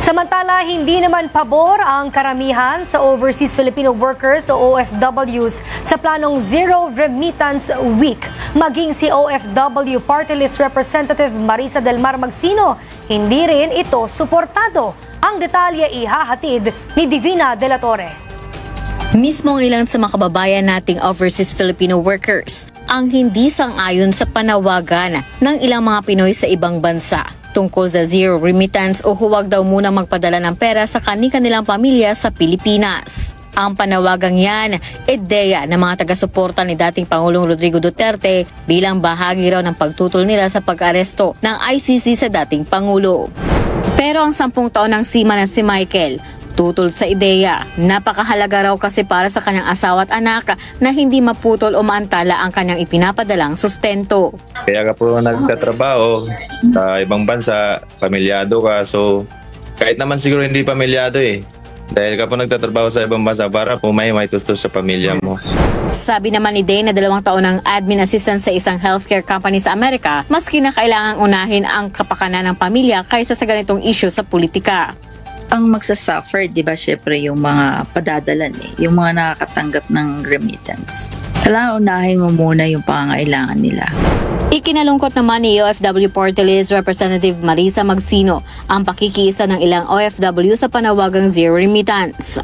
Samantala, hindi naman pabor ang karamihan sa Overseas Filipino Workers o OFWs sa planong Zero Remittance Week. Maging si OFW Party List Representative Marisa Del Mar Magsino, hindi rin ito suportado. Ang detalye ihahatid ni Divina De La Torre. Mismong ilang sa mga kababayan nating Overseas Filipino Workers ang hindi sang-ayon sa panawagan ng ilang mga Pinoy sa ibang bansa tungkol sa zero remittance o huwag daw muna magpadala ng pera sa kani-kanilang pamilya sa Pilipinas. Ang panawagang yan, ideya ng mga taga-suporta ni dating Pangulong Rodrigo Duterte bilang bahagi raw ng pagtutol nila sa pag-aresto ng ICC sa dating Pangulo. Pero ang 10 taon ng sima na si Michael, tutol sa ideya. Napakahalaga raw kasi para sa kanyang asawa at anak na hindi maputol o maantala ang kanyang ipinapadalang sustento. Kaya ka po nagtatrabaho sa ibang bansa, pamilyado ka. So kahit naman siguro hindi pamilyado Dahil ka po nagtatrabaho sa ibang bansa para po may tustos sa pamilya mo. Sabi naman ni Dane na 2 taon ng admin assistant sa isang healthcare company sa Amerika, mas kinakailangang unahin ang kapakanan ng pamilya kaysa sa ganitong issue sa politika. Ang magsasuffer, di ba, syempre yung mga padadalan yung mga nakakatanggap ng remittance. Kailangan unahin mo muna yung pangangailangan nila. Ikinalungkot naman ni OFW Party List Representative Marisa Magsino ang pakikiisa ng ilang OFW sa panawagang zero remittance.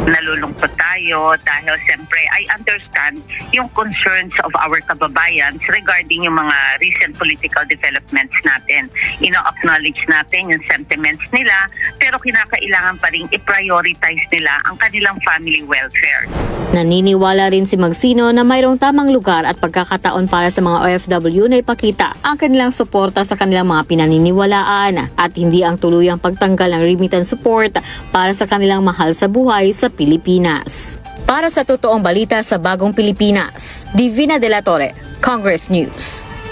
Nalulungkot tayo dahil siyempre I understand yung concerns of our kababayans regarding yung mga recent political developments natin. Ino-acknowledge natin yung sentiments nila pero kinakailangan pa rin i-prioritize nila ang kanilang family welfare. Naniniwala rin si Magsino na mayroong tamang lugar at pagkakataon para sa mga OFW na ipakita ang kanilang suporta sa kanilang mga pinaniniwalaan at hindi ang tuluyang pagtanggal ng remittance support para sa kanilang mahal sa buhay sa Pilipinas. Para sa totoong balita sa Bagong Pilipinas, Divina De La Torre, Congress News.